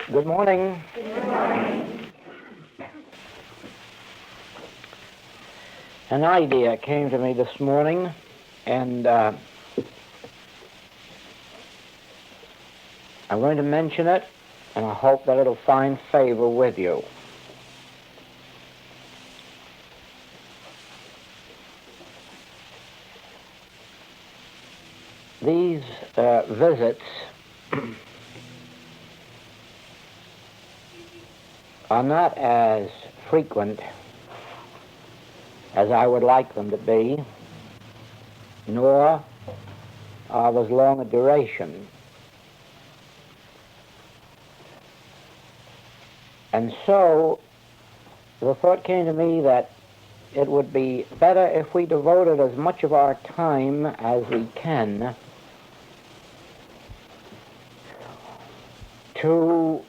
Good morning. Good morning. An idea came to me this morning, and I'm going to mention it, and I hope that it'll find favor with you. These visits are not as frequent as I would like them to be, nor of as long a duration. And so the thought came to me that it would be better if we devoted as much of our time as we can to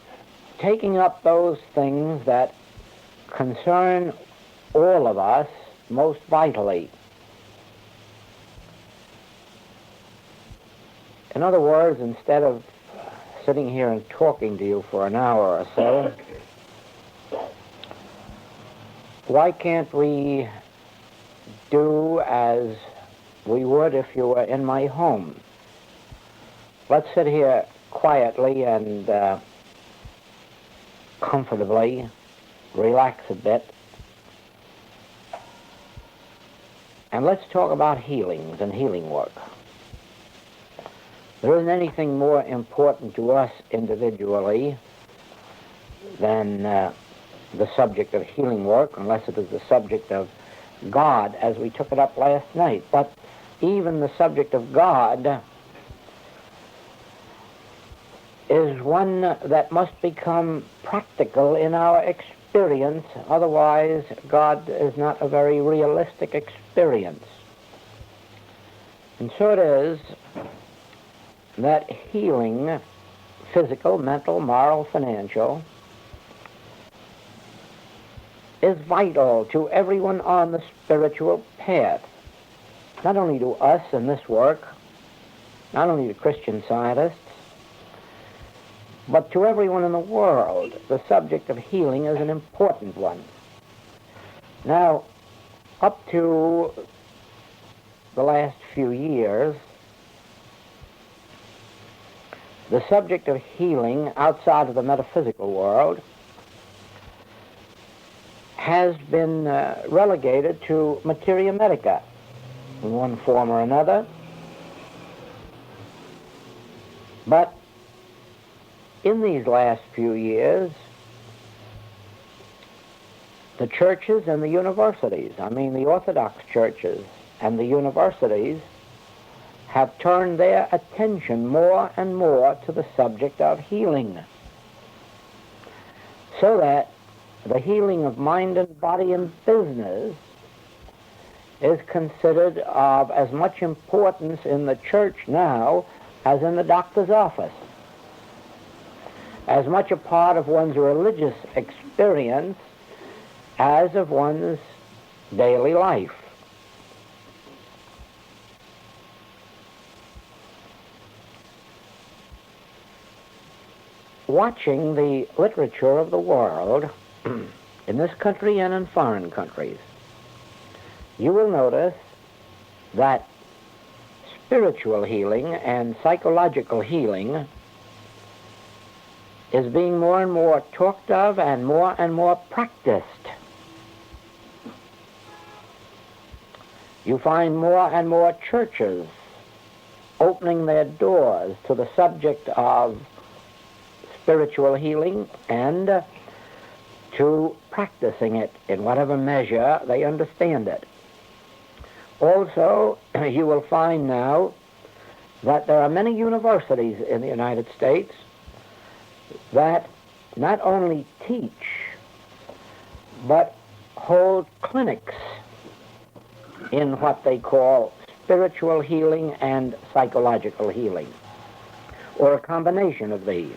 taking up those things that concern all of us most vitally. In other words, instead of sitting here and talking to you for an hour or so, why can't we do as we would if you were in my home? Let's sit here quietly and comfortably, relax a bit, and let's talk about healings and healing work. There isn't anything more important to us individually than the subject of healing work, unless it is the subject of God, as we took it up last night. But even the subject of God is one that must become practical in our experience. Otherwise, God is not a very realistic experience. And so it is that healing, physical, mental, moral, financial, is vital to everyone on the spiritual path. Not only to us in this work, not only to Christian Scientists, but to everyone in the world. The subject of healing is an important one. Now, up to the last few years, the subject of healing outside of the metaphysical world has been relegated to materia medica in one form or another. But in these last few years, the churches and the universities, the Orthodox churches and the universities, have turned their attention more and more to the subject of healing, so that the healing of mind and body and business is considered of as much importance in the church now as in the doctor's office, as much a part of one's religious experience as of one's daily life. Watching the literature of the world, in this country and in foreign countries, you will notice that spiritual healing and psychological healing is being more and more talked of and more practiced. You find more and more churches opening their doors to the subject of spiritual healing and to practicing it in whatever measure they understand it. Also, you will find now that there are many universities in the United States that not only teach, but hold clinics in what they call spiritual healing and psychological healing, or a combination of these.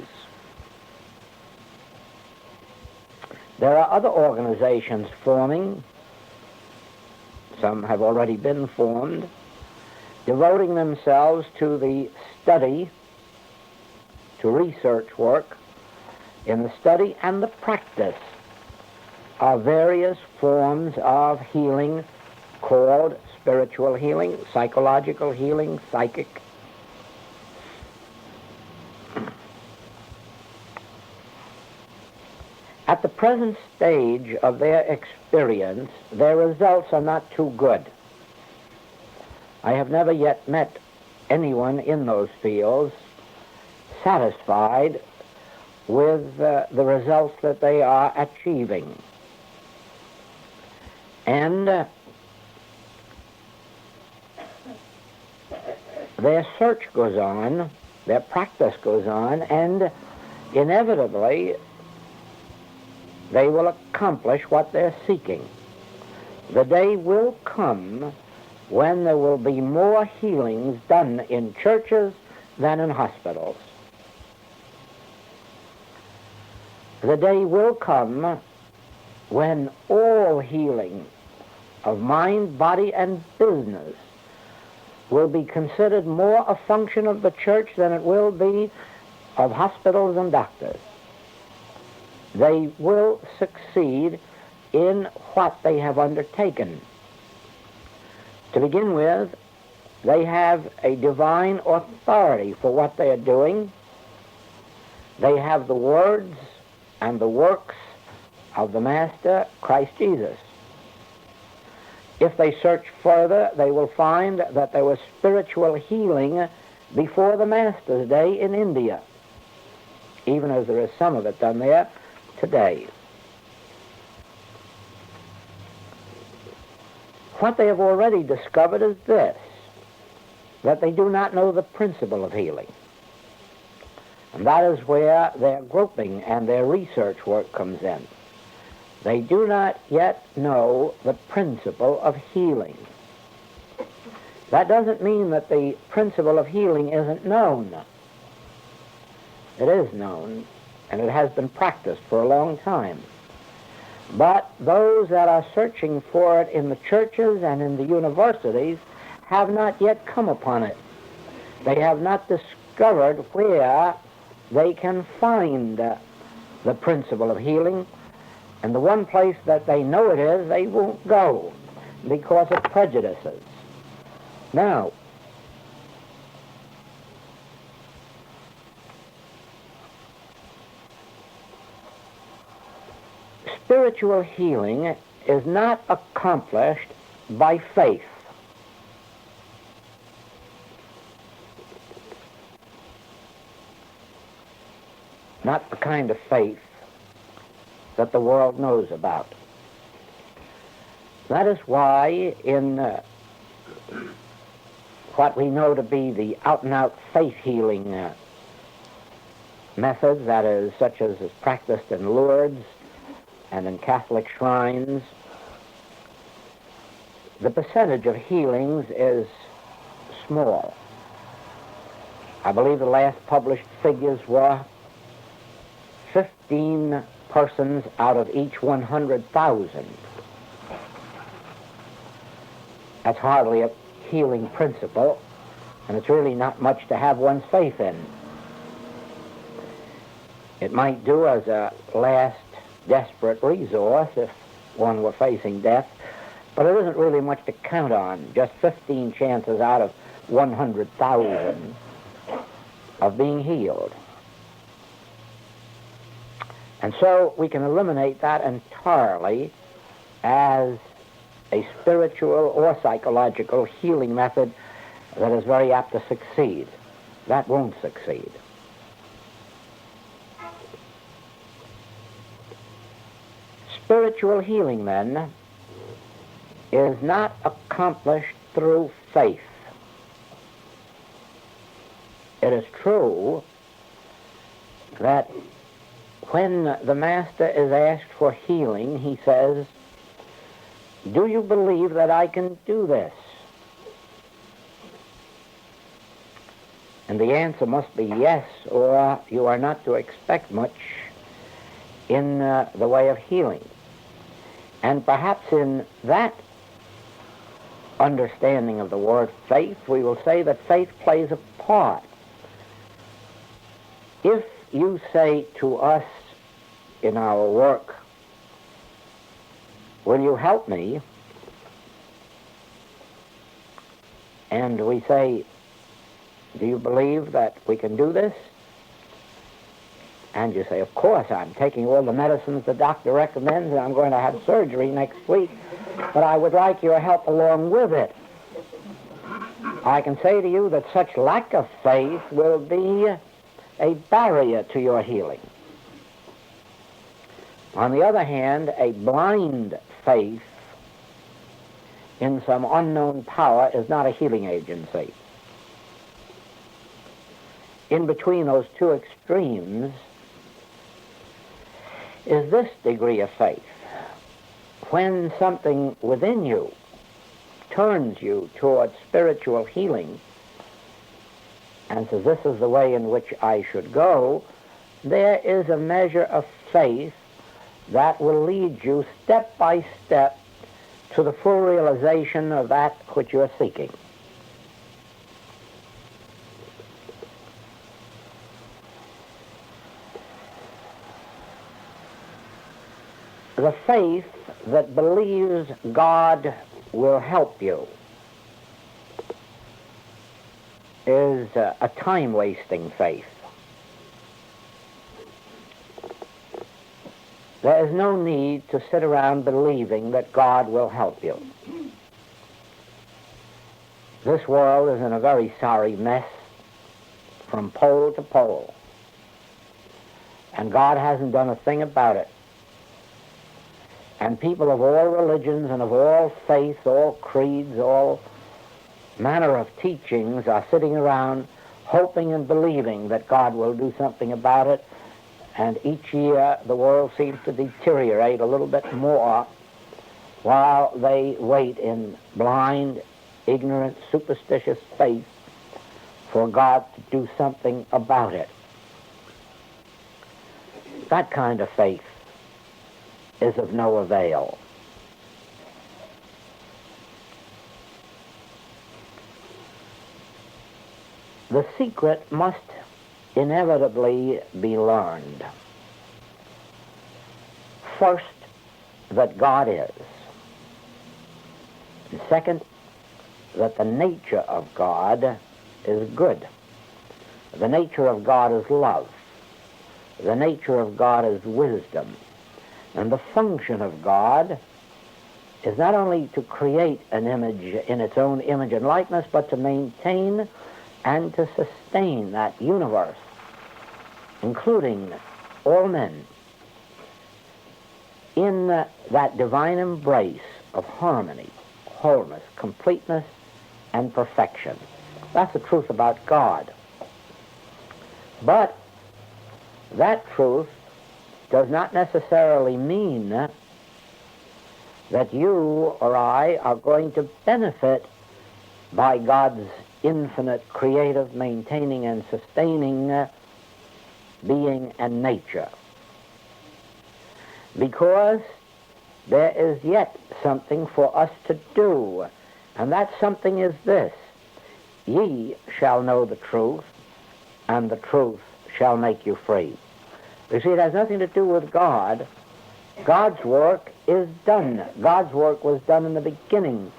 There are other organizations forming, some have already been formed, devoting themselves to the study, to research work, in the study and the practice of various forms of healing called spiritual healing, psychological healing, psychic. At the present stage of their experience, their results are not too good. I have never yet met anyone in those fields satisfied with the results that they are achieving. And their search goes on, their practice goes on, and inevitably they will accomplish what they're seeking. The day will come when there will be more healings done in churches than in hospitals. The day will come when all healing of mind, body, and business will be considered more a function of the church than it will be of hospitals and doctors. They will succeed in what they have undertaken. To begin with, they have a divine authority for what they are doing. They have the words and the works of the Master, Christ Jesus. If they search further, they will find that there was spiritual healing before the Master's day in India, even as there is some of it done there today. What they have already discovered is this, that they do not know the principle of healing. And that is where their groping and their research work comes in. They do not yet know the principle of healing. That doesn't mean that the principle of healing isn't known. It is known, and it has been practiced for a long time. But those that are searching for it in the churches and in the universities have not yet come upon it. They have not discovered where they can find the principle of healing, and the one place that they know it is, they won't go because of prejudices. Now, spiritual healing is not accomplished by faith. Not the kind of faith that the world knows about. That is why in what we know to be the out-and-out faith healing methods, that is, such as is practiced in Lourdes and in Catholic shrines, the percentage of healings is small. I believe the last published figures were 15 persons out of each 100,000. That's hardly a healing principle, and it's really not much to have one's faith in. It might do as a last desperate resource if one were facing death, but it isn't really much to count on. Just 15 chances out of 100,000 of being healed. And so we can eliminate that entirely as a spiritual or psychological healing method that is very apt to succeed. That won't succeed. Spiritual healing, then, is not accomplished through faith. It is true that when the Master is asked for healing, he says, "Do you believe that I can do this?" And the answer must be yes, or you are not to expect much in the way of healing. And perhaps in that understanding of the word faith, we will say that faith plays a part. If you say to us in our work. Will you help me? And we say, do you believe that we can do this? And you say, of course, I'm taking all the medicines the doctor recommends, and I'm going to have surgery next week, but I would like your help along with it. I can say to you that such lack of faith will be a barrier to your healing. On the other hand, a blind faith in some unknown power is not a healing agency. In between those two extremes is this degree of faith. When something within you turns you towards spiritual healing and says, this is the way in which I should go, there is a measure of faith that will lead you step by step to the full realization of that which you're seeking. The faith that believes God will help you is a time-wasting faith. There is no need to sit around believing that God will help you. This world is in a very sorry mess from pole to pole, and God hasn't done a thing about it. And people of all religions and of all faiths, all creeds, all manner of teachings are sitting around hoping and believing that God will do something about it. And each year the world seems to deteriorate a little bit more while they wait in blind, ignorant, superstitious faith for God to do something about it. That kind of faith is of no avail. The secret must inevitably be learned. First, that God is. And second, that the nature of God is good. The nature of God is love. The nature of God is wisdom. And the function of God is not only to create an image in its own image and likeness, but to maintain and to sustain that universe, including all men, in that divine embrace of harmony, wholeness, completeness, and perfection. That's the truth about God. But that truth does not necessarily mean that you or I are going to benefit by God's infinite, creative, maintaining, and sustaining being and nature. Because there is yet something for us to do, and that something is this: ye shall know the truth, and the truth shall make you free. You see, it has nothing to do with God. God's work is done. God's work was done in the beginning.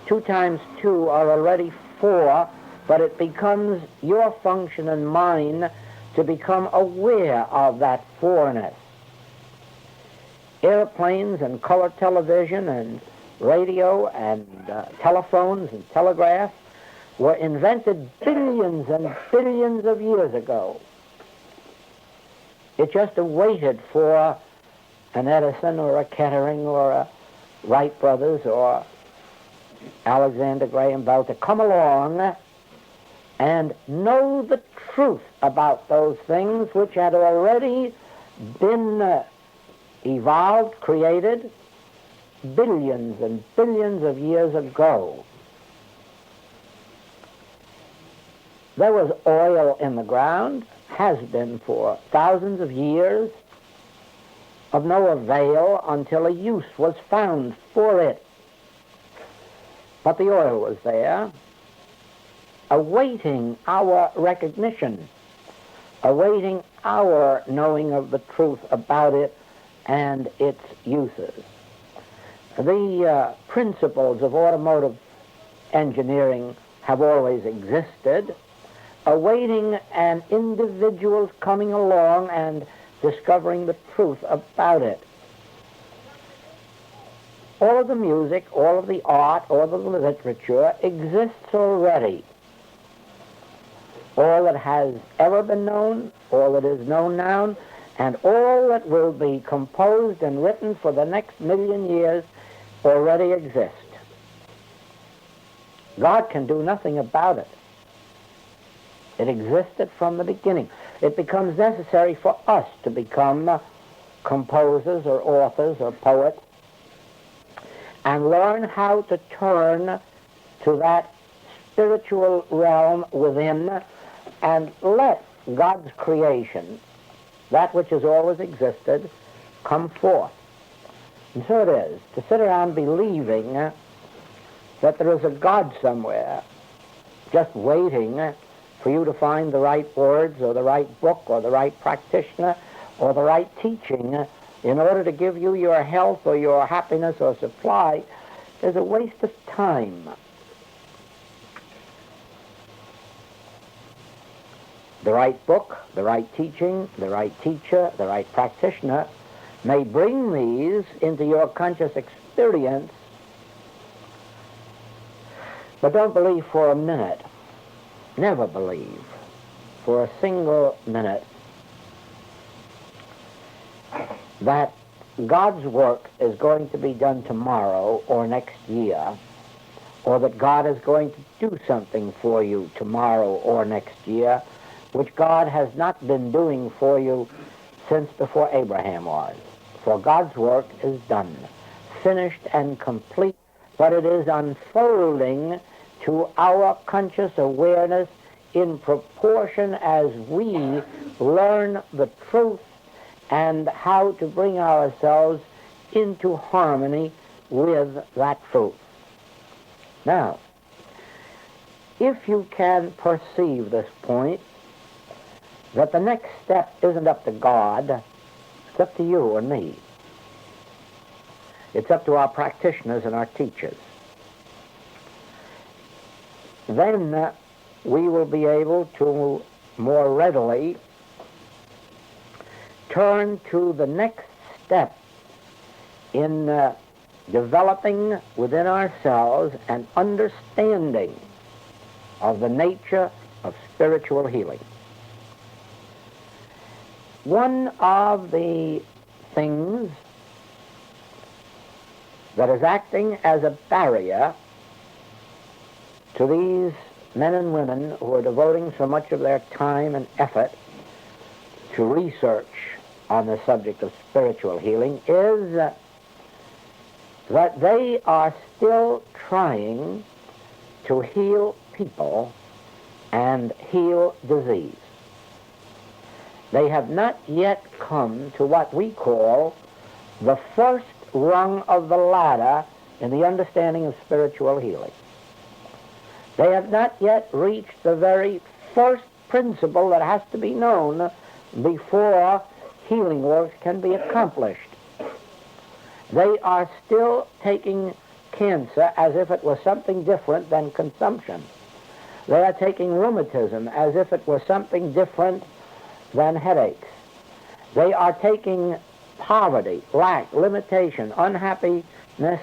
2 times 2 are already 4, but it becomes your function and mine to become aware of that 4-ness. Airplanes and color television and radio and telephones and telegraph were invented billions and billions of years ago. It just awaited for an Edison or a Kettering or a Wright brothers or Alexander Graham Bell to come along and know the truth about those things which had already been evolved, created billions and billions of years ago. There was oil in the ground, has been for thousands of years, of no avail until a use was found for it. But the oil was there, awaiting our recognition, awaiting our knowing of the truth about it and its uses. The principles of automotive engineering have always existed, awaiting an individual's coming along and discovering the truth about it. All of the music, all of the art, all of the literature exists already. All that has ever been known, all that is known now, and all that will be composed and written for the next million years already exist. God can do nothing about it. It existed from the beginning. It becomes necessary for us to become composers or authors or poets and learn how to turn to that spiritual realm within and let God's creation, that which has always existed, come forth. And so it is, to sit around believing that there is a God somewhere, just waiting for you to find the right words or the right book or the right practitioner or the right teaching in order to give you your health or your happiness or supply, is a waste of time. The right book, the right teaching, the right teacher, the right practitioner may bring these into your conscious experience, but don't believe for a minute, never believe for a single minute that God's work is going to be done tomorrow or next year, or that God is going to do something for you tomorrow or next year, which God has not been doing for you since before Abraham was. For God's work is done, finished and complete, but it is unfolding to our conscious awareness in proportion as we learn the truth and how to bring ourselves into harmony with that truth. Now, if you can perceive this point, that the next step isn't up to God, it's up to you and me. It's up to our practitioners and our teachers. Then we will be able to more readily turn to the next step in developing within ourselves an understanding of the nature of spiritual healing. One of the things that is acting as a barrier to these men and women who are devoting so much of their time and effort to research on the subject of spiritual healing is that they are still trying to heal people and heal disease. They have not yet come to what we call the first rung of the ladder in the understanding of spiritual healing. They have not yet reached the very first principle that has to be known before healing works can be accomplished. They are still taking cancer as if it was something different than consumption. They are taking rheumatism as if it was something different than headaches. They are taking poverty, lack, limitation, unhappiness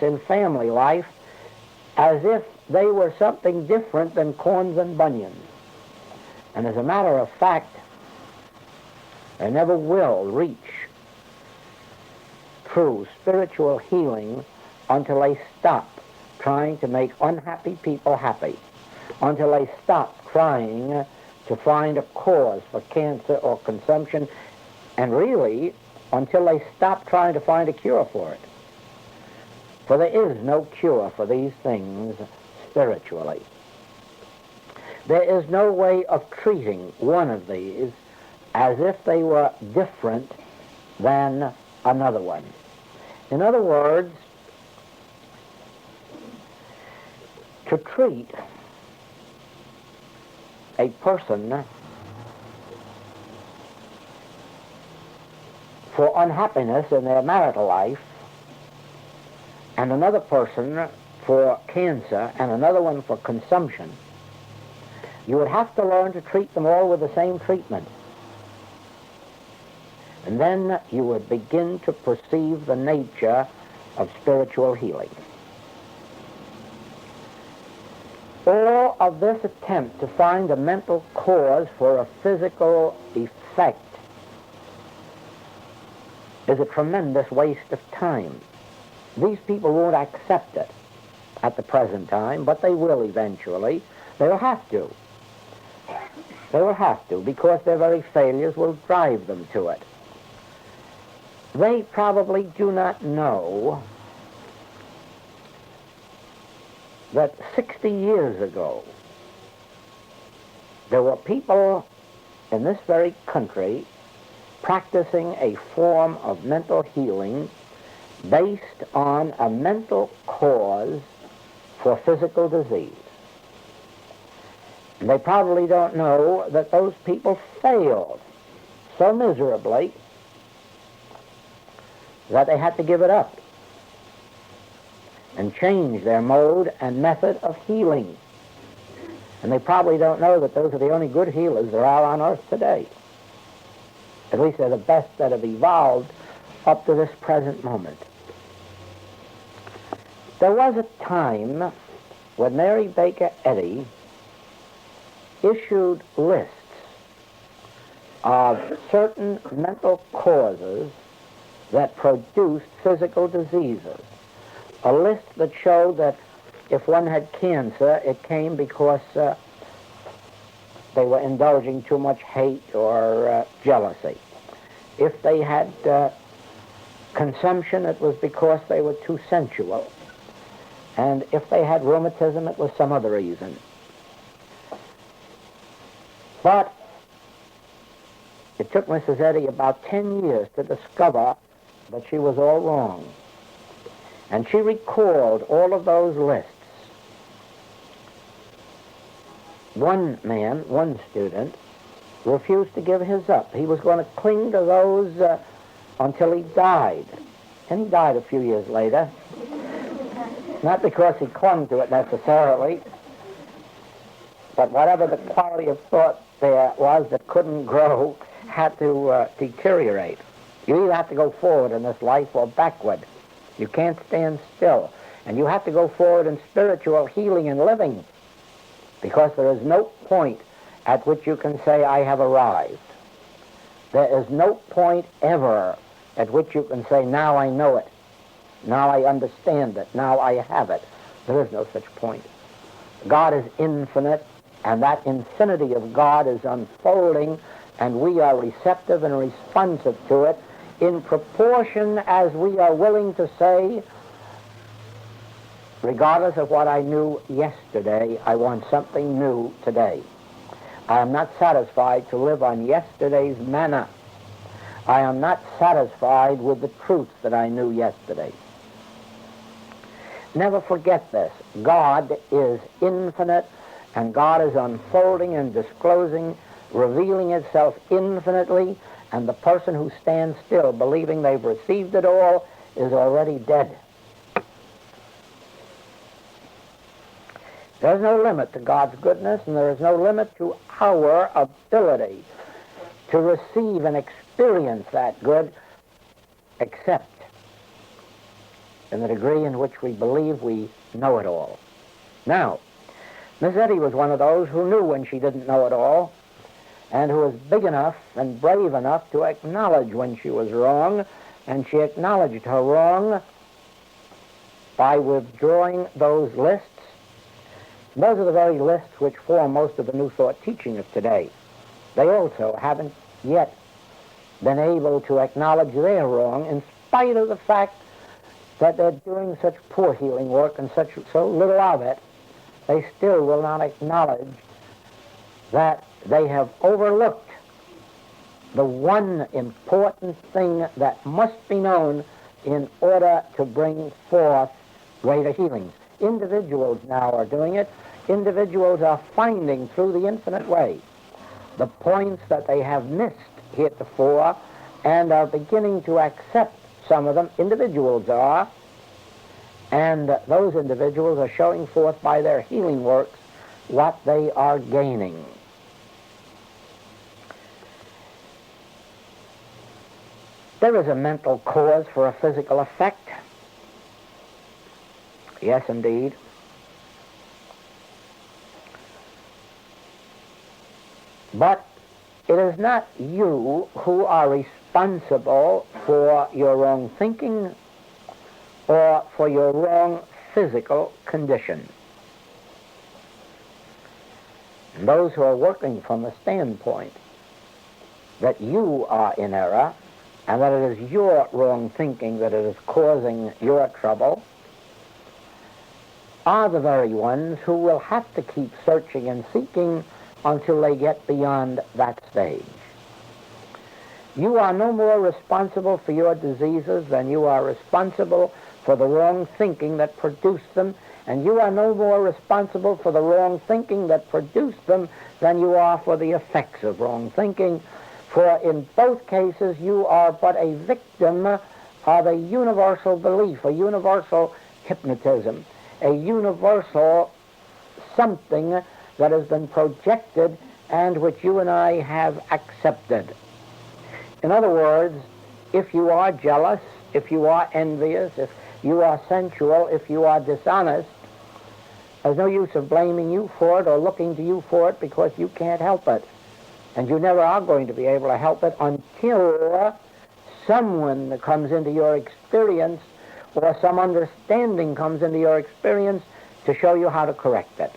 in family life as if they were something different than corns and bunions. And as a matter of fact, they never will reach true spiritual healing until they stop trying to make unhappy people happy, until they stop trying to find a cause for cancer or consumption, and really until they stop trying to find a cure for it. For there is no cure for these things spiritually. There is no way of treating one of these as if they were different than another one. In other words, to treat a person for unhappiness in their marital life, and another person for cancer, and another one for consumption, you would have to learn to treat them all with the same treatment. And then you would begin to perceive the nature of spiritual healing. All of this attempt to find a mental cause for a physical effect is a tremendous waste of time. These people won't accept it at the present time, but they will eventually. They will have to. They will have to, because their very failures will drive them to it. They probably do not know that 60 years ago, there were people in this very country practicing a form of mental healing based on a mental cause for physical disease. And they probably don't know that those people failed so miserably that they had to give it up and change their mode and method of healing. And they probably don't know that those are the only good healers there are on earth today. At least they're the best that have evolved up to this present moment. There was a time when Mary Baker Eddy issued lists of certain mental causes that produced physical diseases. A list that showed that if one had cancer, it came because they were indulging too much hate or jealousy. If they had consumption, it was because they were too sensual. And if they had rheumatism, it was some other reason. But it took Mrs. Eddy about 10 years to discover that she was all wrong. And she recalled all of those lists. One man, one student, refused to give his up. He was going to cling to those until he died. And he died a few years later. Not because he clung to it necessarily, but whatever the quality of thought there was that couldn't grow had to deteriorate. You either have to go forward in this life or backward. You can't stand still. And you have to go forward in spiritual healing and living, because there is no point at which you can say, I have arrived. There is no point ever at which you can say, now I know it. Now I understand it. Now I have it. There is no such point. God is infinite, and that infinity of God is unfolding, and we are receptive and responsive to it in proportion as we are willing to say, regardless of what I knew yesterday, I want something new today. I am not satisfied to live on yesterday's manna. I am not satisfied with the truths that I knew yesterday. Never forget this. God is infinite, and God is unfolding and disclosing, revealing itself infinitely, and the person who stands still believing they've received it all is already dead. There's no limit to God's goodness, and there is no limit to our ability to receive and experience that good, except in the degree in which we believe we know it all. Now, Miss Eddy was one of those who knew when she didn't know it all, and who was big enough and brave enough to acknowledge when she was wrong, and she acknowledged her wrong by withdrawing those lists. Those are the very lists which form most of the New Thought teaching of today. They also haven't yet been able to acknowledge their wrong, in spite of the fact that they're doing such poor healing work and so little of it. They still will not acknowledge that they have overlooked the one important thing that must be known in order to bring forth greater healings. Individuals now are doing it. Individuals are finding through the infinite way the points that they have missed heretofore, and are beginning to accept some of them. Individuals are, and those individuals are showing forth by their healing works what they are gaining. There is a mental cause for a physical effect. Yes, indeed. But it is not you who are responsible for your wrong thinking or for your wrong physical condition. And those who are working from the standpoint that you are in error and that it is your wrong thinking that it is causing your trouble are the very ones who will have to keep searching and seeking until they get beyond that stage. You are no more responsible for your diseases than you are responsible for the wrong thinking that produced them, and you are no more responsible for the wrong thinking that produced them than you are for the effects of wrong thinking, for in both cases you are but a victim of a universal belief, a universal hypnotism, a universal something that has been projected and which you and I have accepted. In other words, if you are jealous, if you are envious, if you are sensual, if you are dishonest, there's no use of blaming you for it or looking to you for it, because you can't help it. And you never are going to be able to help it until someone comes into your experience or some understanding comes into your experience to show you how to correct it.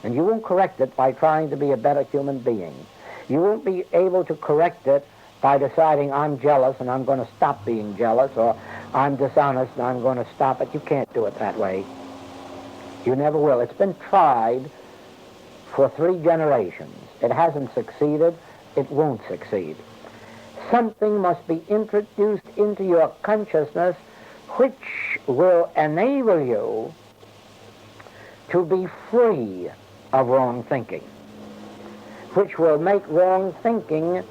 And you won't correct it by trying to be a better human being. You won't be able to correct it by deciding I'm jealous and I'm going to stop being jealous, or I'm dishonest and I'm going to stop it. You can't do it that way. You never will. It's been tried for 3 generations. It hasn't succeeded. It won't succeed. Something must be introduced into your consciousness which will enable you to be free of wrong thinking, which will make wrong thinking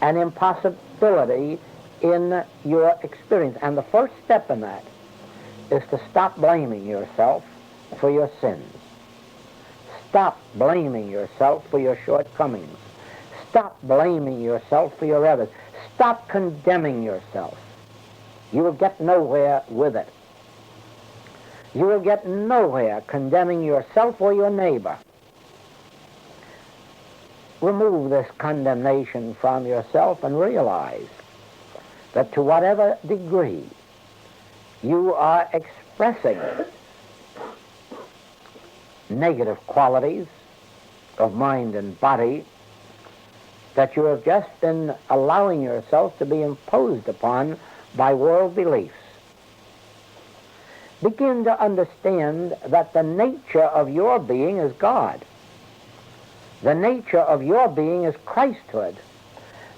an impossibility in your experience. And the first step in that is to stop blaming yourself for your sins. Stop blaming yourself for your shortcomings. Stop blaming yourself for your errors. Stop condemning yourself. You will get nowhere with it. You will get nowhere condemning yourself or your neighbor. Remove this condemnation from yourself and realize that to whatever degree you are expressing negative qualities of mind and body, that you have just been allowing yourself to be imposed upon by world beliefs. Begin to understand that the nature of your being is God. The nature of your being is Christhood.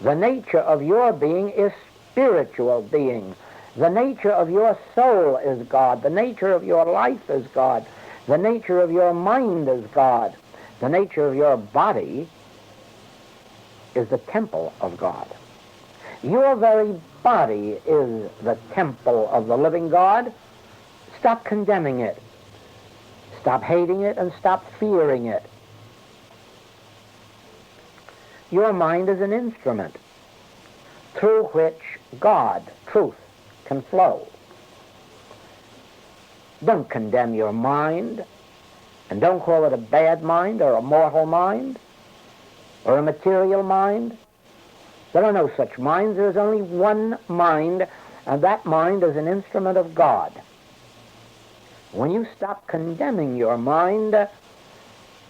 The nature of your being is spiritual being. The nature of your soul is God. The nature of your life is God. The nature of your mind is God. The nature of your body is the temple of God. Your very body is the temple of the living God. Stop condemning it. Stop hating it and stop fearing it. Your mind is an instrument through which God, truth, can flow. Don't condemn your mind, and don't call it a bad mind or a mortal mind or a material mind. There are no such minds. There is only one mind, and that mind is an instrument of God. When you stop condemning your mind,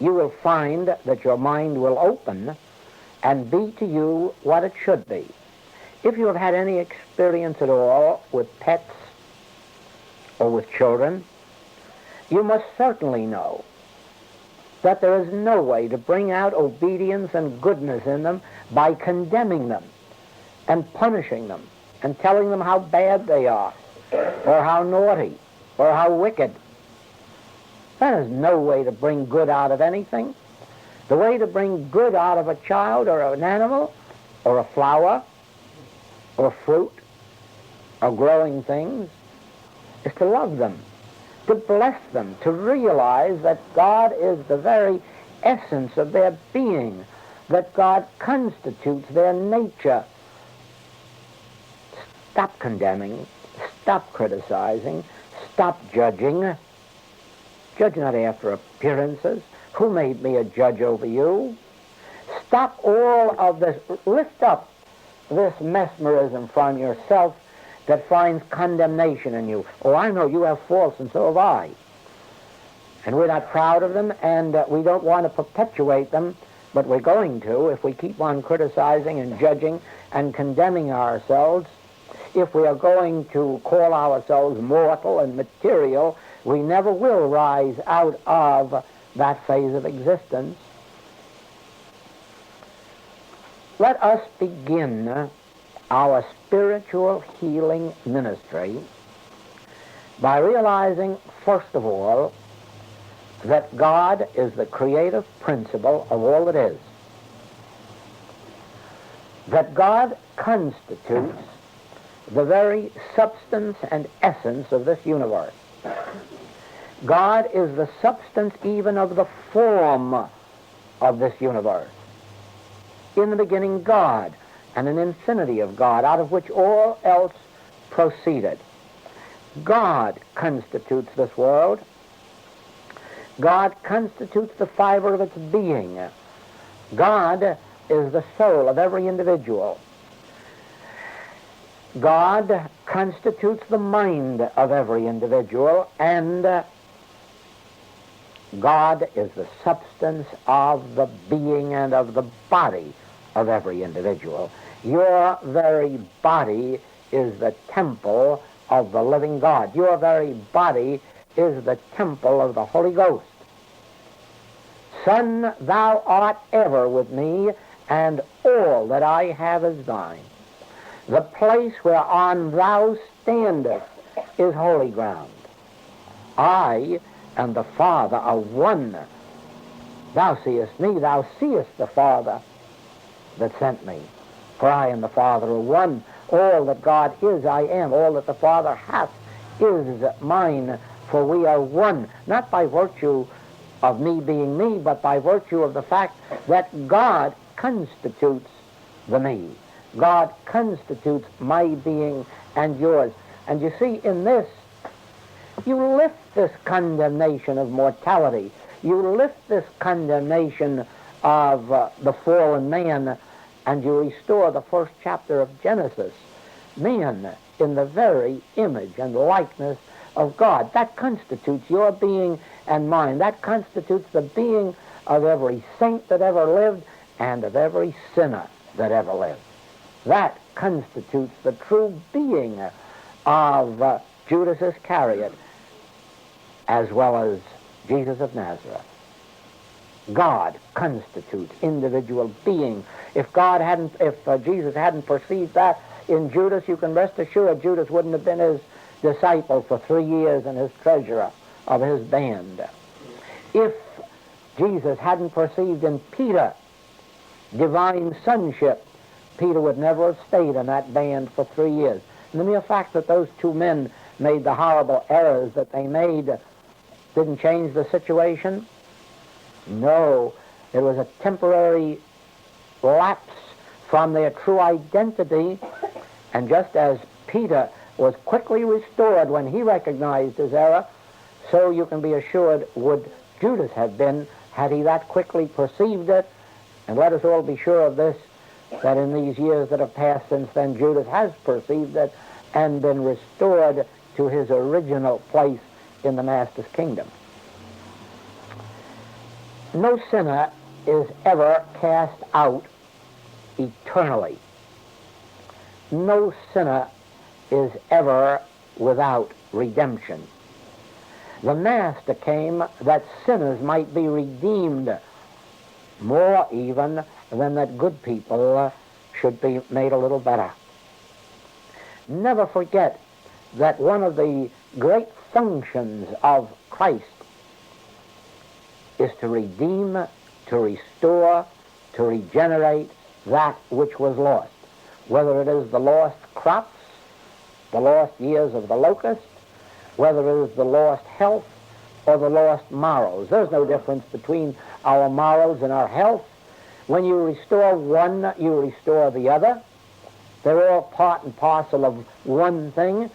you will find that your mind will open and be to you what it should be. If you have had any experience at all with pets or with children, you must certainly know that there is no way to bring out obedience and goodness in them by condemning them and punishing them and telling them how bad they are or how naughty or how wicked. That is no way to bring good out of anything. The way to bring good out of a child or an animal or a flower or fruit or growing things is to love them, to bless them, to realize that God is the very essence of their being, that God constitutes their nature. Stop condemning, stop criticizing, stop judging. Judge not after appearances. Who made me a judge over you? Stop all of this. Lift up this mesmerism from yourself that finds condemnation in you. Oh, I know you have faults, and so have I. And we're not proud of them, and we don't want to perpetuate them, but we're going to if we keep on criticizing and judging and condemning ourselves. If we are going to call ourselves mortal and material, we never will rise out of that phase of existence. Let us begin our spiritual healing ministry by realizing, first of all, that God is the creative principle of all that is. That God constitutes the very substance and essence of this universe. God is the substance even of the form of this universe. In the beginning, God, and an infinity of God, out of which all else proceeded. God constitutes this world. God constitutes the fiber of its being. God is the soul of every individual. God constitutes the mind of every individual, and God is the substance of the being and of the body of every individual. Your very body is the temple of the living God. Your very body is the temple of the Holy Ghost. Son, thou art ever with me, and all that I have is thine. The place whereon thou standest is holy ground. I and the Father are one. Thou seest me, thou seest the Father that sent me. For I and the Father are one. All that God is, I am. All that the Father hath is mine. For we are one, not by virtue of me being me, but by virtue of the fact that God constitutes the me. God constitutes my being and yours. And you see, in this, you lift this condemnation of mortality. You lift this condemnation of the fallen man, and you restore the first chapter of Genesis. Man in the very image and likeness of God. That constitutes your being and mine. That constitutes the being of every saint that ever lived and of every sinner that ever lived. That constitutes the true being of Judas Iscariot as well as Jesus of Nazareth. God constitutes individual being. If Jesus hadn't perceived that in Judas, you can rest assured Judas wouldn't have been his disciple for 3 years and his treasurer of his band. If Jesus hadn't perceived in Peter divine sonship, Peter would never have stayed in that band for 3 years. And the mere fact that those two men made the horrible errors that they made didn't change the situation. No, it was a temporary lapse from their true identity, and just as Peter was quickly restored when he recognized his error, so you can be assured would Judas have been had he that quickly perceived it. And let us all be sure of this, that in these years that have passed since then, Judas has perceived it and been restored to his original place in the Master's kingdom. No sinner is ever cast out eternally. No sinner is ever without redemption. The Master came that sinners might be redeemed, more even than that good people should be made a little better. Never forget that one of the great functions of Christ is to redeem, to restore, to regenerate that which was lost, whether it is the lost crops, the lost years of the locust, whether it is the lost health or the lost morals. There's no difference between our morals and our health. When you restore one, you restore the other. They're all part and parcel of one thing,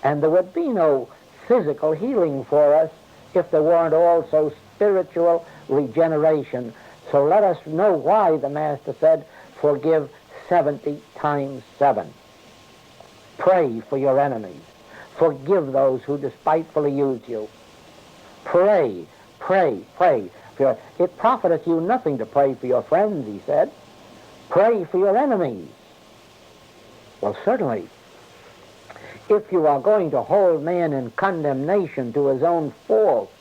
and there would be no physical healing for us if there weren't also spiritual regeneration. So let us know why the Master said, forgive 70 times 7. Pray for your enemies. Forgive those who despitefully use you. Pray, pray, pray. It profiteth you nothing to pray for your friends, he said. Pray for your enemies. Well, certainly, if you are going to hold man in condemnation to his own faults,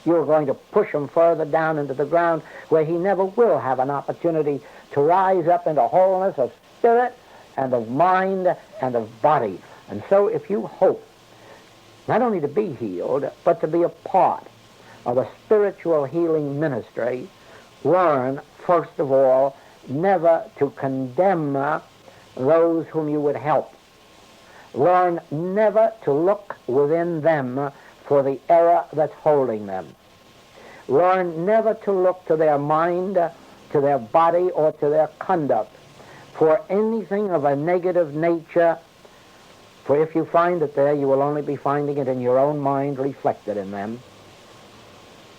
you're going to push him further down into the ground where he never will have an opportunity to rise up into wholeness of spirit and of mind and of body. And so if you hope not only to be healed, but to be a part of a spiritual healing ministry, learn, first of all, never to condemn those whom you would help. Learn never to look within them for the error that's holding them. Learn never to look to their mind, to their body, or to their conduct for anything of a negative nature, for if you find it there, you will only be finding it in your own mind reflected in them.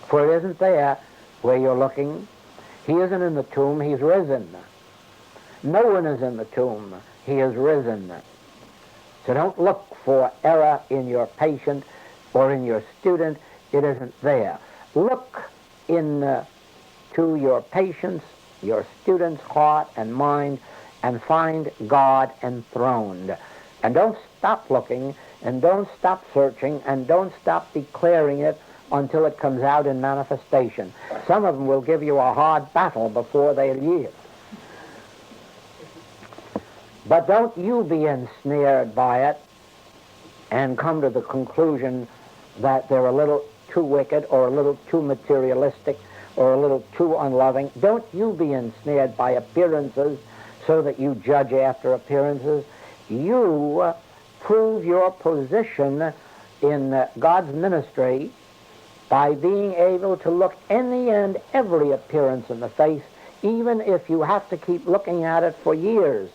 For it isn't there where you're looking. He isn't in the tomb, he's risen. No one is in the tomb, he is risen. So don't look for error in your patient or in your student. It isn't there. Look into your patient's, your student's heart and mind and find God enthroned. And don't stop looking, and don't stop searching, and don't stop declaring it until it comes out in manifestation. Some of them will give you a hard battle before they yield. But don't you be ensnared by it and come to the conclusion that they're a little too wicked or a little too materialistic or a little too unloving. Don't you be ensnared by appearances so that you judge after appearances. You prove your position in God's ministry by being able to look any and every appearance in the face, even if you have to keep looking at it for years.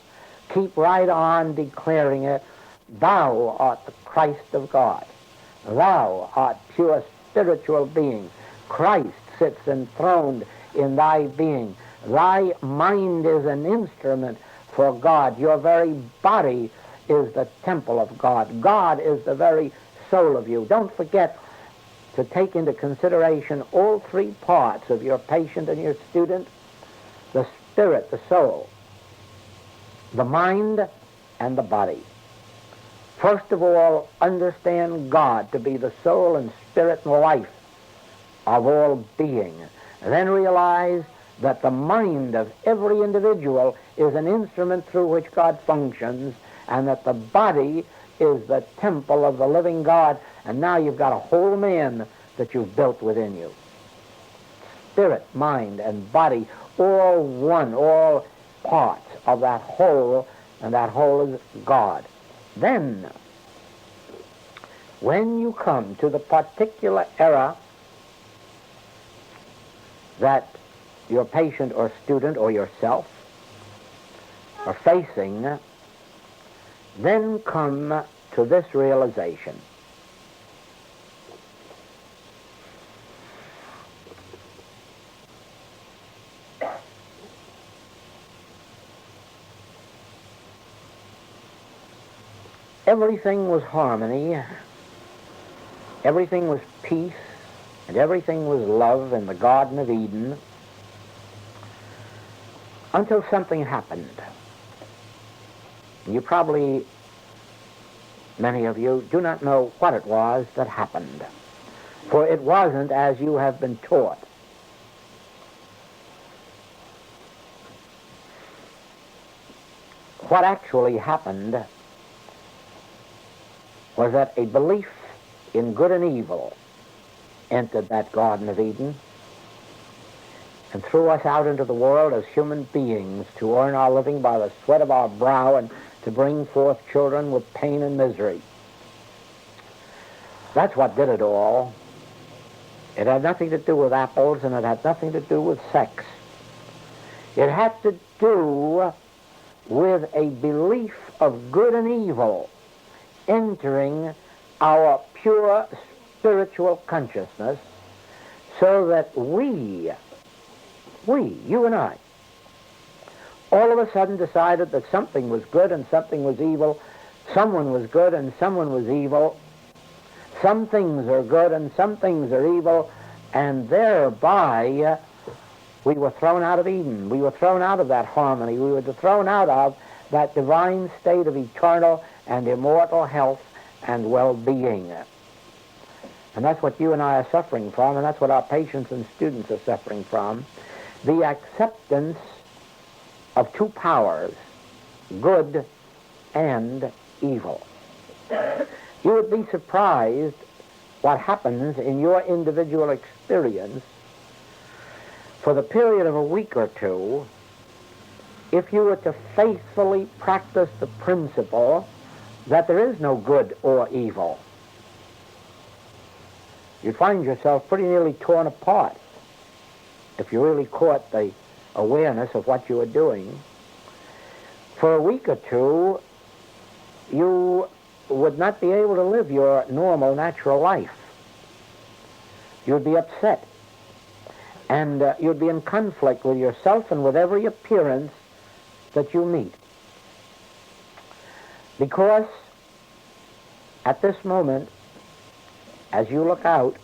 Keep right on declaring it. Thou art the Christ of God. Thou art pure spiritual being. Christ sits enthroned in thy being. Thy mind is an instrument for God. Your very body is the temple of God. God is the very soul of you. Don't forget to take into consideration all three parts of your patient and your student: the spirit, the soul, the mind, and the body. First of all, understand God to be the soul and spirit and life of all being. And then realize that the mind of every individual is an instrument through which God functions, and that the body is the temple of the living God. And now you've got a whole man that you've built within you. Spirit, mind, and body, all one, all parts of that whole, and that whole is God. Then, when you come to the particular error that your patient or student or yourself are facing, then come to this realization. Everything was harmony, everything was peace, and everything was love in the Garden of Eden, until something happened. You probably, many of you, do not know what it was that happened, for it wasn't as you have been taught. What actually happened was that a belief in good and evil entered that Garden of Eden and threw us out into the world as human beings to earn our living by the sweat of our brow and to bring forth children with pain and misery. That's what did it all. It had nothing to do with apples, and it had nothing to do with sex. It had to do with a belief of good and evil entering our pure spiritual consciousness, so that we, you and I, all of a sudden decided that something was good and something was evil, someone was good and someone was evil, some things are good and some things are evil, and thereby we were thrown out of Eden. We were thrown out of that harmony. We were thrown out of that divine state of eternal and immortal health and well-being. And that's what you and I are suffering from, and that's what our patients and students are suffering from, the acceptance of two powers, good and evil. You would be surprised what happens in your individual experience for the period of a week or two if you were to faithfully practice the principle that there is no good or evil. You'd find yourself pretty nearly torn apart if you really caught the awareness of what you were doing. For a week or two, you would not be able to live your normal, natural life. You'd be upset, and you'd be in conflict with yourself and with every appearance that you meet. Because at this moment, as you look out,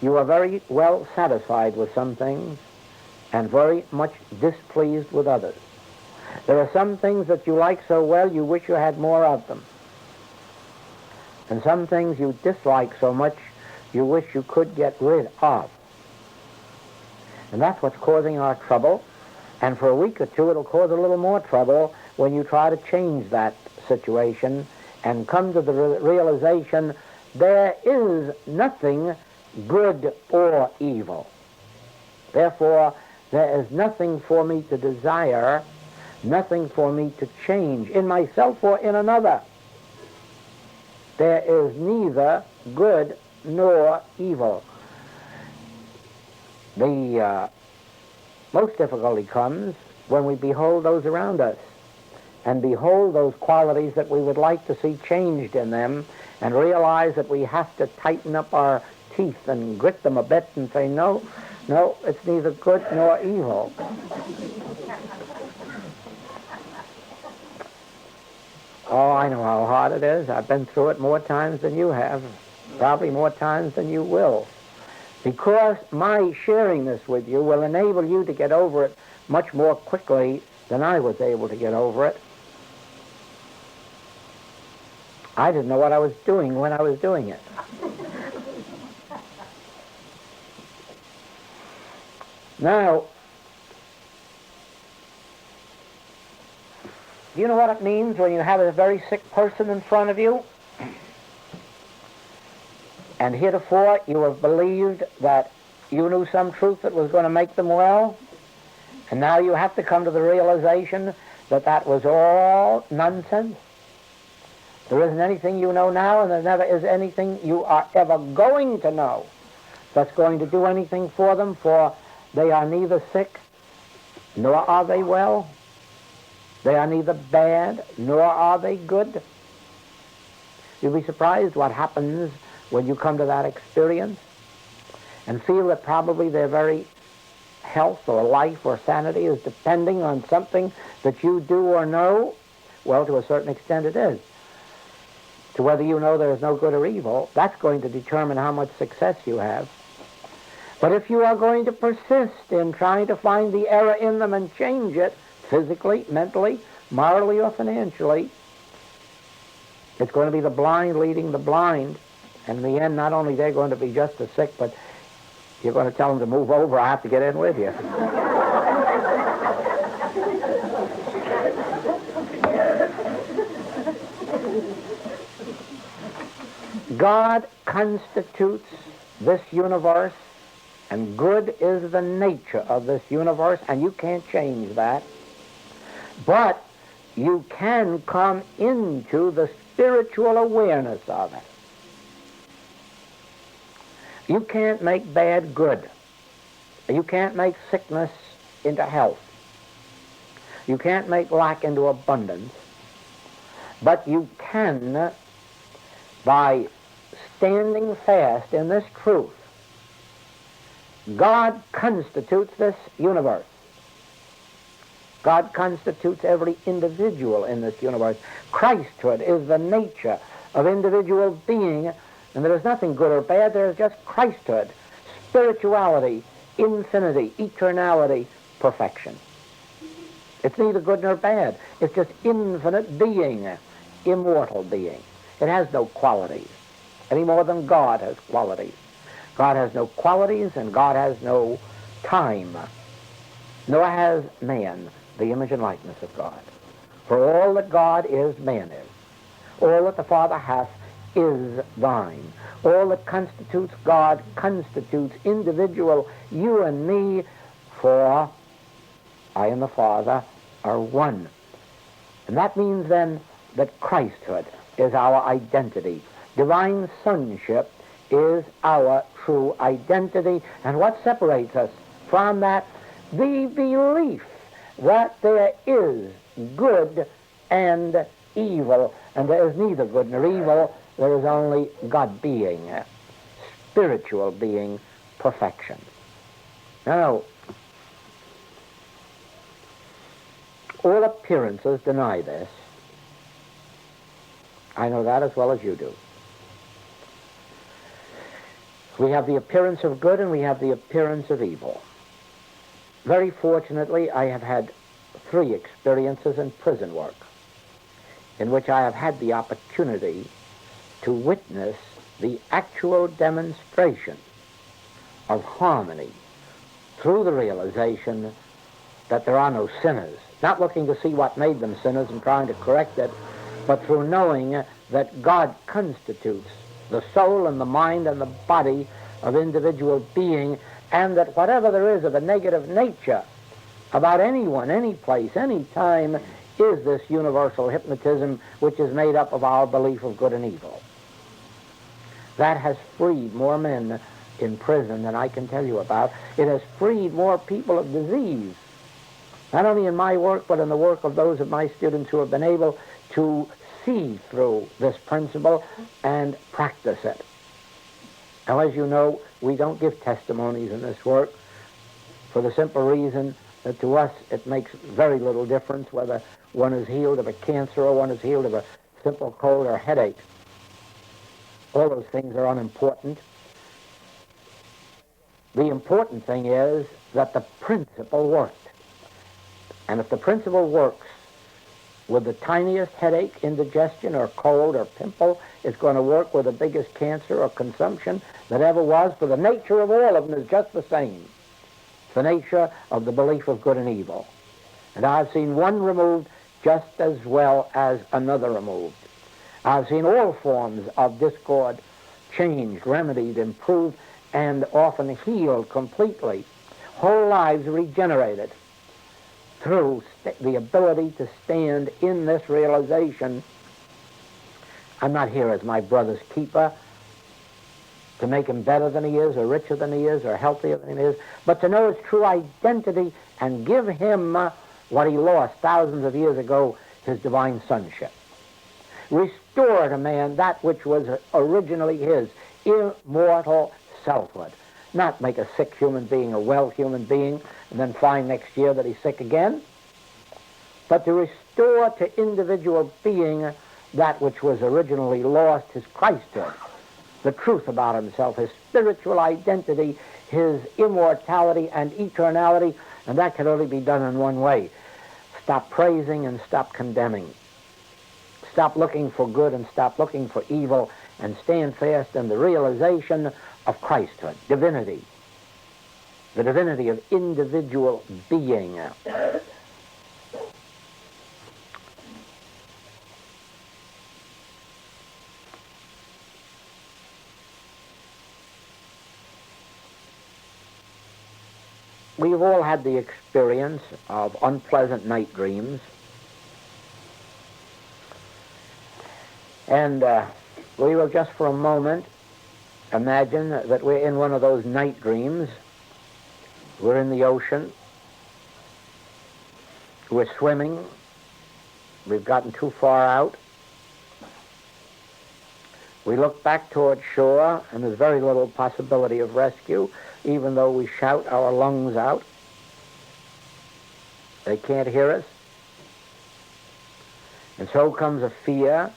you are very well satisfied with some things and very much displeased with others. There are some things that you like so well you wish you had more of them. And some things you dislike so much you wish you could get rid of. And that's what's causing our trouble. And for a week or two it'll cause a little more trouble when you try to change that situation and come to the realization there is nothing good or evil. Therefore, there is nothing for me to desire, nothing for me to change in myself or in another. There is neither good nor evil. The most difficulty comes when we behold those around us and behold those qualities that we would like to see changed in them and realize that we have to tighten up our teeth and grit them a bit and say, no, it's neither good nor evil. Oh, I know how hard it is. I've been through it more times than you have, probably more times than you will. Because my sharing this with you will enable you to get over it much more quickly than I was able to get over it. I didn't know what I was doing when I was doing it. Now, do you know what it means when you have a very sick person in front of you? And heretofore you have believed that you knew some truth that was going to make them well, and now you have to come to the realization that that was all nonsense. There isn't anything you know now, and there never is anything you are ever going to know that's going to do anything for them, for they are neither sick nor are they well. They are neither bad nor are they good. You'll be surprised what happens when you come to that experience and feel that probably their very health or life or sanity is depending on something that you do or know. Well, to a certain extent it is. To whether you know there is no good or evil, that's going to determine how much success you have. But if you are going to persist in trying to find the error in them and change it, physically, mentally, morally, or financially, it's going to be the blind leading the blind. And in the end, not only they're going to be just as sick, but you're going to tell them to move over, I have to get in with you. God constitutes this universe, and good is the nature of this universe, and you can't change that. But you can come into the spiritual awareness of it. You can't make bad good. You can't make sickness into health. You can't make lack into abundance. But you can, by standing fast in this truth, God constitutes this universe. God constitutes every individual in this universe. Christhood is the nature of individual being, and there is nothing good or bad, there is just Christhood, spirituality, infinity, eternality, perfection. It's neither good nor bad. It's just infinite being, immortal being. It has no qualities, any more than God has qualities. God has no qualities, and God has no time, nor has man the image and likeness of God. For all that God is, man is. All that the Father hath is thine. All that constitutes God constitutes individual you and me, for I and the Father are one. And that means then that Christhood is our identity. Divine sonship is our true identity. And what separates us from that? The belief that there is good and evil, and there is neither good nor evil, there is only God being, spiritual being, perfection. Now, all appearances deny this. I know that as well as you do. We have the appearance of good and we have the appearance of evil. Very fortunately, I have had 3 experiences in prison work in which I have had the opportunity to witness the actual demonstration of harmony through the realization that there are no sinners, not looking to see what made them sinners and trying to correct it, but through knowing that God constitutes the soul and the mind and the body of individual being, and that whatever there is of a negative nature about anyone, any place, any time, is this universal hypnotism which is made up of our belief of good and evil. That has freed more men in prison than I can tell you about. It has freed more people of disease, not only in my work, but in the work of those of my students who have been able to see through this principle and practice it. Now, as you know, we don't give testimonies in this work for the simple reason that to us it makes very little difference whether one is healed of a cancer or one is healed of a simple cold or headache. All those things are unimportant. The important thing is that the principle worked. And if the principle works with the tiniest headache, indigestion, or cold, or pimple, it's going to work with the biggest cancer or consumption that ever was, for the nature of all of them is just the same. It's the nature of the belief of good and evil. And I've seen one removed just as well as another removed. I've seen all forms of discord changed, remedied, improved, and often healed completely. Whole lives regenerated through the ability to stand in this realization. I'm not here as my brother's keeper to make him better than he is, or richer than he is, or healthier than he is, but to know his true identity and give him what he lost thousands of years ago, his divine sonship. Restore to man that which was originally his, immortal selfhood. Not make a sick human being a well human being and then find next year that he's sick again, but to restore to individual being that which was originally lost, his Christhood, the truth about himself, his spiritual identity, his immortality and eternality, and that can only be done in one way. Stop praising and stop condemning. Stop looking for good and stop looking for evil, and stand fast in the realization of Christhood, divinity, the divinity of individual being. We've all had the experience of unpleasant night dreams And we will just for a moment imagine that we're in one of those night dreams. We're in the ocean. We're swimming. We've gotten too far out. We look back toward shore, and there's very little possibility of rescue, even though we shout our lungs out. They can't hear us. And so comes a fear,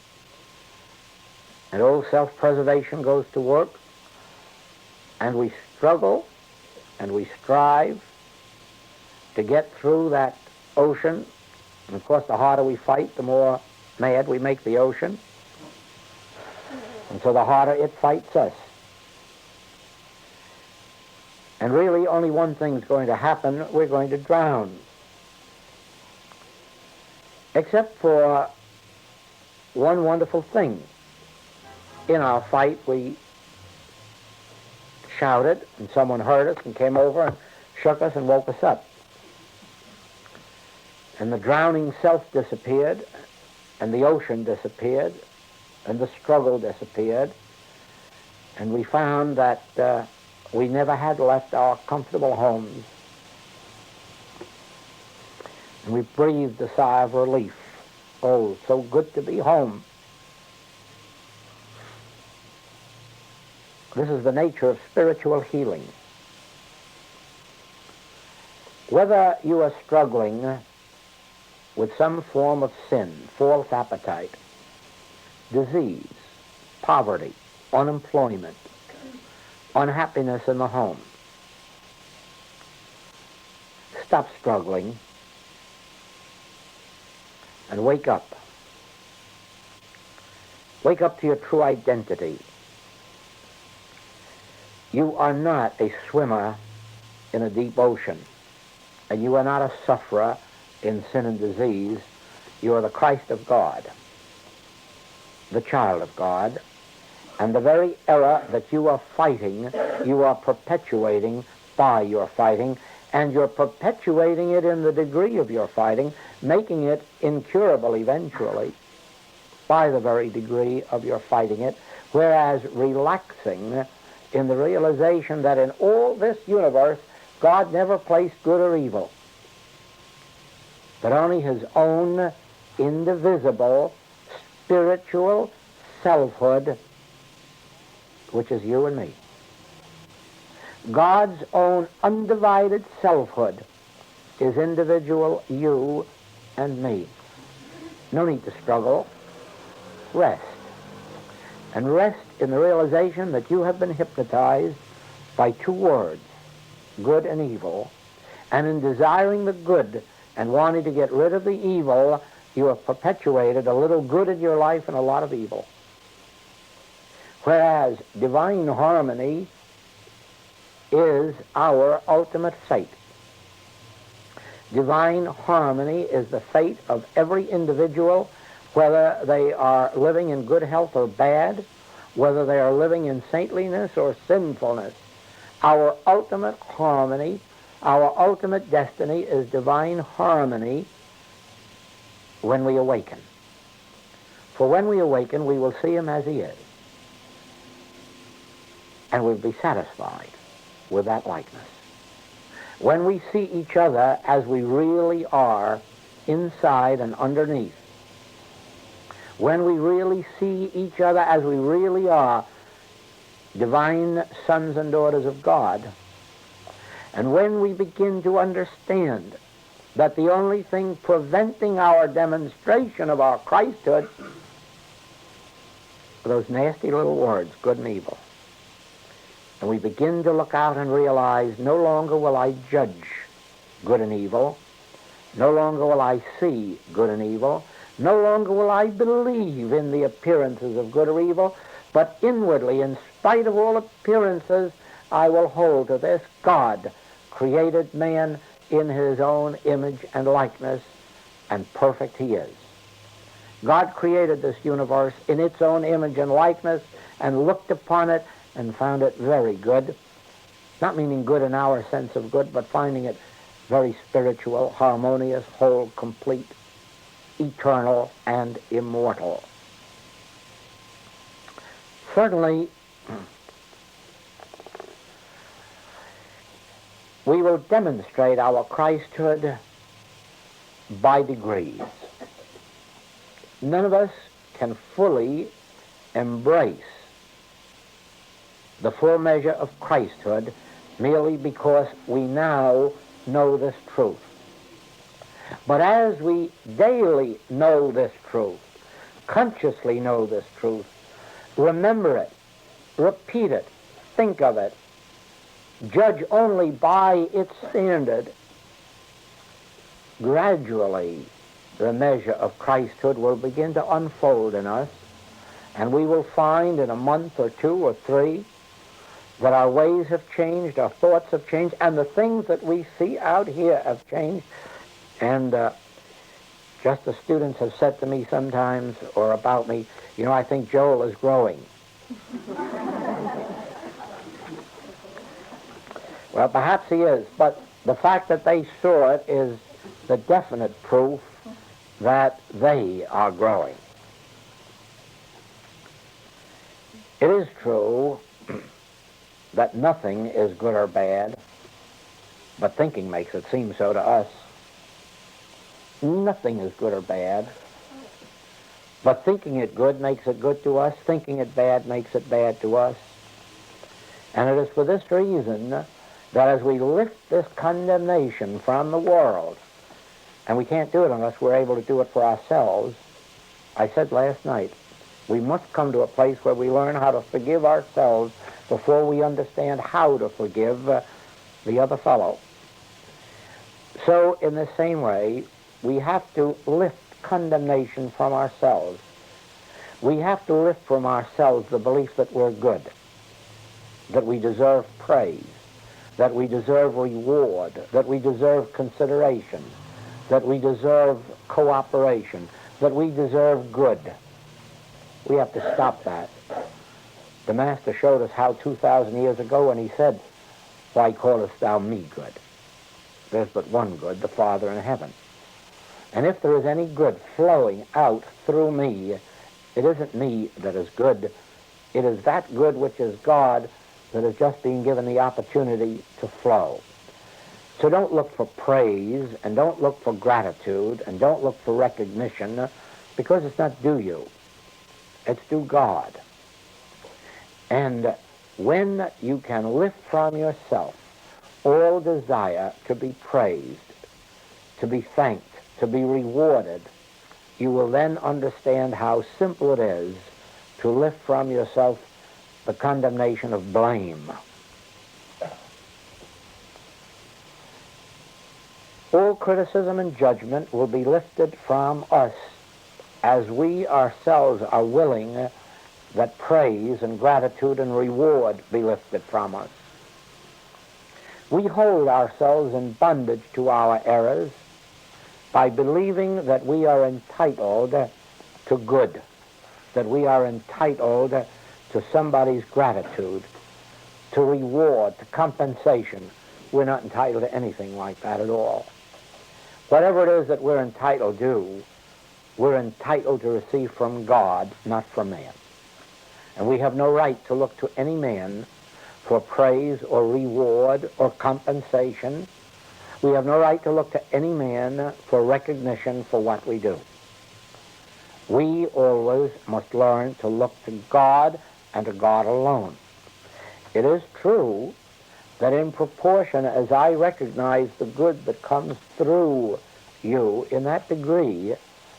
and old self-preservation goes to work, and we struggle, and we strive to get through that ocean. And of course, the harder we fight, the more mad we make the ocean. And so the harder it fights us. And really, only one thing's going to happen. We're going to drown. Except for one wonderful thing. In our fight, we shouted, and someone heard us and came over and shook us and woke us up. And the drowning self disappeared, and the ocean disappeared, and the struggle disappeared, and we found that we never had left our comfortable homes. And we breathed a sigh of relief. Oh, it's so good to be home. This is the nature of spiritual healing. Whether you are struggling with some form of sin, false appetite, disease, poverty, unemployment, unhappiness in the home, stop struggling and wake up. Wake up to your true identity. You are not a swimmer in a deep ocean, and you are not a sufferer in sin and disease. You are the Christ of God, the child of God, and the very error that you are fighting, you are perpetuating by your fighting, and you're perpetuating it in the degree of your fighting, making it incurable eventually by the very degree of your fighting it, whereas relaxing in the realization that in all this universe, God never placed good or evil, but only his own indivisible, spiritual selfhood, which is you and me. God's own undivided selfhood is individual you and me. No need to struggle. Rest. And rest in the realization that you have been hypnotized by two words, good and evil, and in desiring the good and wanting to get rid of the evil, you have perpetuated a little good in your life and a lot of evil. Whereas divine harmony is our ultimate fate. Divine harmony is the fate of every individual, whether they are living in good health or bad, whether they are living in saintliness or sinfulness. Our ultimate harmony, our ultimate destiny is divine harmony when we awaken. For when we awaken, we will see him as he is. And we'll be satisfied with that likeness. When we see each other as we really are, inside and underneath, when we really see each other as we really are, divine sons and daughters of God, and when we begin to understand that the only thing preventing our demonstration of our Christhood are those nasty little words, good and evil. And we begin to look out and realize, no longer will I judge good and evil. No longer will I see good and evil. No longer will I believe in the appearances of good or evil, but inwardly, in spite of all appearances, I will hold to this. God created man in his own image and likeness, and perfect he is. God created this universe in its own image and likeness, and looked upon it and found it very good. Not meaning good in our sense of good, but finding it very spiritual, harmonious, whole, complete, eternal, and immortal. Certainly, we will demonstrate our Christhood by degrees. None of us can fully embrace the full measure of Christhood merely because we now know this truth. But as we daily know this truth, consciously know this truth, remember it, repeat it, think of it, judge only by its standard, gradually the measure of Christhood will begin to unfold in us, and we will find in a month or 2 or 3 that our ways have changed, our thoughts have changed, and the things that we see out here have changed. And just the students have said to me sometimes, or about me, you know, I think Joel is growing. Well, perhaps he is, but the fact that they saw it is the definite proof that they are growing. It is true that nothing is good or bad, but thinking makes it seem so to us. Nothing is good or bad, but thinking it good makes it good to us. Thinking it bad makes it bad to us. And it is for this reason that as we lift this condemnation from the world, and we can't do it unless we're able to do it for ourselves, I said last night, we must come to a place where we learn how to forgive ourselves before we understand how to forgive the other fellow. So in the same way, we have to lift condemnation from ourselves. We have to lift from ourselves the belief that we're good, that we deserve praise, that we deserve reward, that we deserve consideration, that we deserve cooperation, that we deserve good. We have to stop that. The Master showed us how 2,000 years ago when he said, "Why callest thou me good? There's but one good, the Father in heaven. And if there is any good flowing out through me, it isn't me that is good. It is that good which is God that is just being given the opportunity to flow." So don't look for praise, and don't look for gratitude, and don't look for recognition, because it's not due you. It's due God. And when you can lift from yourself all desire to be praised, to be thanked, to be rewarded, you will then understand how simple it is to lift from yourself the condemnation of blame. All criticism and judgment will be lifted from us as we ourselves are willing that praise and gratitude and reward be lifted from us. We hold ourselves in bondage to our errors by believing that we are entitled to good, that we are entitled to somebody's gratitude, to reward, to compensation. We're not entitled to anything like that at all. Whatever it is that we're entitled to, we're entitled to receive from God, not from man. And we have no right to look to any man for praise or reward or compensation. We have no right to look to any man for recognition for what we do. We always must learn to look to God and to God alone. It is true that in proportion as I recognize the good that comes through you, in that degree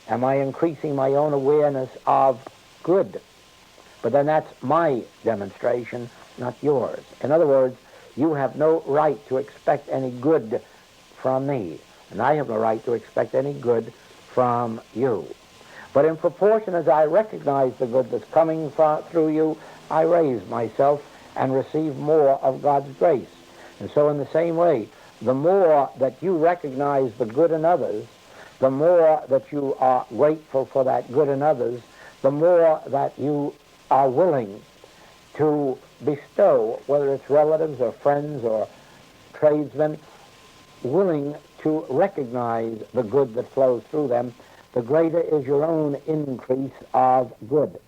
am I increasing my own awareness of good. But then that's my demonstration, not yours. In other words, you have no right to expect any good from me, and I have no right to expect any good from you. But in proportion as I recognize the good that's coming through you, I raise myself and receive more of God's grace. And so in the same way, the more that you recognize the good in others, the more that you are grateful for that good in others, the more that you are willing to bestow, whether it's relatives or friends or tradesmen, willing to recognize the good that flows through them, the greater is your own increase of good.